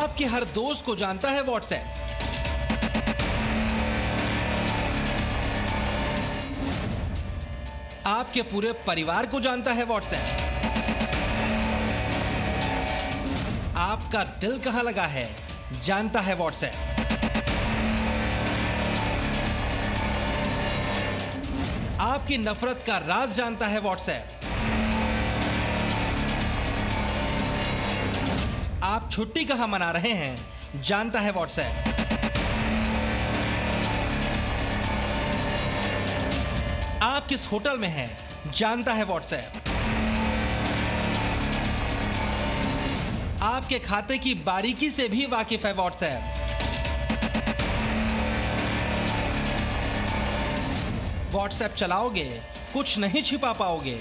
आपके हर दोस्त को जानता है व्हाट्सएप। आपके पूरे परिवार को जानता है व्हाट्सएप। आपका दिल कहां लगा है जानता है व्हाट्सएप। आपकी नफरत का राज जानता है व्हाट्सएप। आप छुट्टी कहां मना रहे हैं जानता है व्हाट्सएप। आप किस होटल में हैं जानता है व्हाट्सएप। आपके खाते की बारीकी से भी वाकिफ है व्हाट्सएप। व्हाट्सएप चलाओगे कुछ नहीं छिपा पाओगे।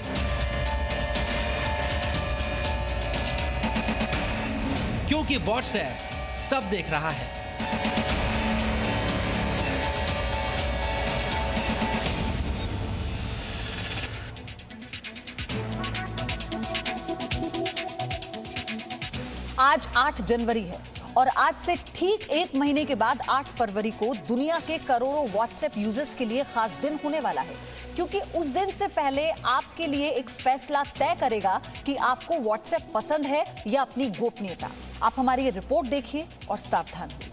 क्योंकि व्हाट्सएप सब देख रहा है। आज 8 जनवरी है और आज से ठीक एक महीने के बाद 8 फरवरी को दुनिया के करोड़ों व्हाट्सएप यूजर्स के लिए खास दिन होने वाला है, क्योंकि उस दिन से पहले आपके लिए एक फैसला तय करेगा कि आपको व्हाट्सएप पसंद है या अपनी गोपनीयता। आप हमारी ये रिपोर्ट देखिए और सावधान होइए।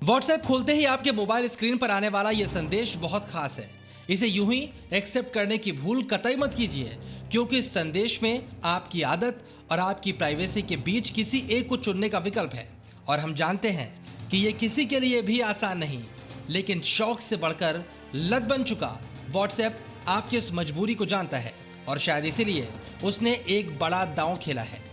व्हाट्सएप खोलते ही आपके मोबाइल स्क्रीन पर आने वाला यह संदेश बहुत खास है। इसे यूं ही एक्सेप्ट करने की भूल कतई मत कीजिए, क्योंकि इस संदेश में आपकी आदत और आपकी प्राइवेसी के बीच किसी एक को चुनने का विकल्प है। और हम जानते हैं कि यह किसी के लिए भी आसान नहीं, लेकिन शौक से बढ़कर लत बन चुका व्हाट्सएप आपकी इस मजबूरी को जानता है और शायद इसीलिए उसने एक बड़ा दांव खेला है।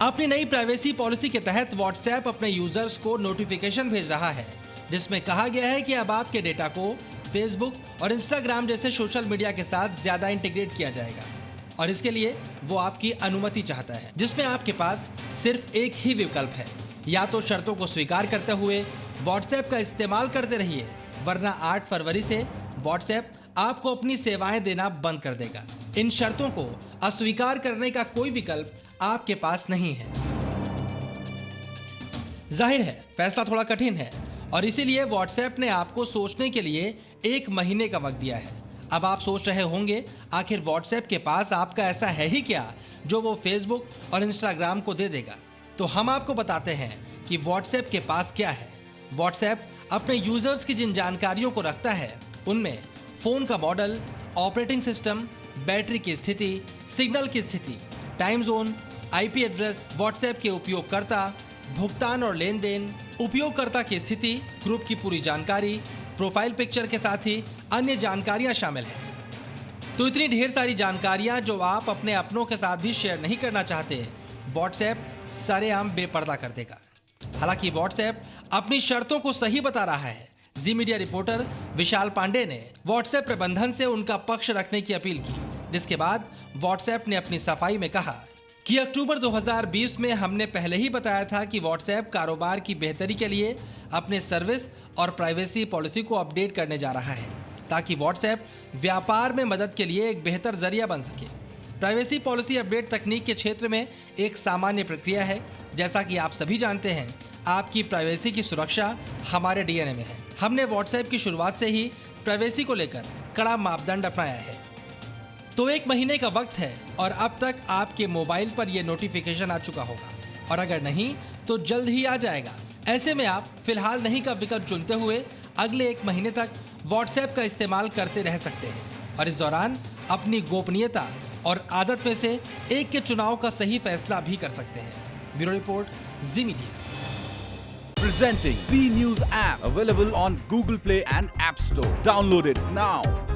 अपनी नई प्राइवेसी पॉलिसी के तहत व्हाट्सएप अपने यूजर्स को नोटिफिकेशन भेज रहा है, जिसमें कहा गया है कि अब आपके डेटा को फेसबुक और इंस्टाग्राम जैसे सोशल मीडिया के साथ ज्यादा इंटीग्रेट किया जाएगा। और इसके लिए वो आपकी अनुमति चाहता है, जिसमें आपके पास सिर्फ एक ही विकल्प है, या तो शर्तों को स्वीकार करते हुए व्हाट्सएप का इस्तेमाल करते रहिए, वरना 8 फरवरी से व्हाट्सएप आपको अपनी सेवाएं देना बंद कर देगा। इन शर्तों को अस्वीकार करने का कोई विकल्प आपके पास नहीं है। जाहिर है फैसला थोड़ा कठिन है और इसीलिए व्हाट्सएप ने आपको सोचने के लिए 1 महीने का वक्त दिया है। अब आप सोच रहे होंगे आखिर व्हाट्सएप के पास आपका ऐसा है ही क्या जो वो फेसबुक और इंस्टाग्राम को दे देगा। तो हम आपको बताते हैं कि व्हाट्सएप के पास क्या है। व्हाट्सएप अपने यूजर्स की जिन जानकारियों को रखता है उनमें फोन का मॉडल, ऑपरेटिंग सिस्टम, बैटरी की स्थिति, सिग्नल की स्थिति, time zone, IP address, WhatsApp के उपयोगकर्ता, भुगतान और लेन देन, उपयोगकर्ता की स्थिति, ग्रुप की पूरी जानकारी, प्रोफाइल पिक्चर के साथ ही अन्य जानकारियां शामिल हैं। तो इतनी ढेर सारी जानकारियां जो आप अपने अपनों के साथ भी शेयर नहीं करना चाहते, व्हाट्सएप सरेआम बेपर्दा कर देगा। हालांकि व्हाट्सएप अपनी शर्तों को सही बता रहा है। जी मीडिया रिपोर्टर विशाल पांडे ने व्हाट्सएप प्रबंधन से उनका पक्ष रखने की अपील की, जिसके बाद व्हाट्सएप ने अपनी सफाई में कहा कि अक्टूबर 2020 में हमने पहले ही बताया था कि व्हाट्सएप कारोबार की बेहतरी के लिए अपने सर्विस और प्राइवेसी पॉलिसी को अपडेट करने जा रहा है, ताकि व्हाट्सएप व्यापार में मदद के लिए एक बेहतर जरिया बन सके। प्राइवेसी पॉलिसी अपडेट तकनीक के क्षेत्र में एक सामान्य प्रक्रिया है। जैसा कि आप सभी जानते हैं, आपकी प्राइवेसी की सुरक्षा हमारे डीएनए में है। हमने व्हाट्सएप की शुरुआत से ही प्राइवेसी को लेकर कड़ा मापदंड अपनाया है। तो 1 महीने का वक्त है और अब तक आपके मोबाइल पर यह नोटिफिकेशन आ चुका होगा, और अगर नहीं तो जल्द ही आ जाएगा। ऐसे में आप फिलहाल नहीं का विकल्प चुनते हुए अगले 1 महीने तक व्हाट्सएप का इस्तेमाल करते रह सकते हैं और इस दौरान अपनी गोपनीयता और आदत में से एक के चुनाव का सही फैसला भी कर सकते हैं। Bureau report, ji media. Presenting B News app, available on Google Play and App Store. Download it now.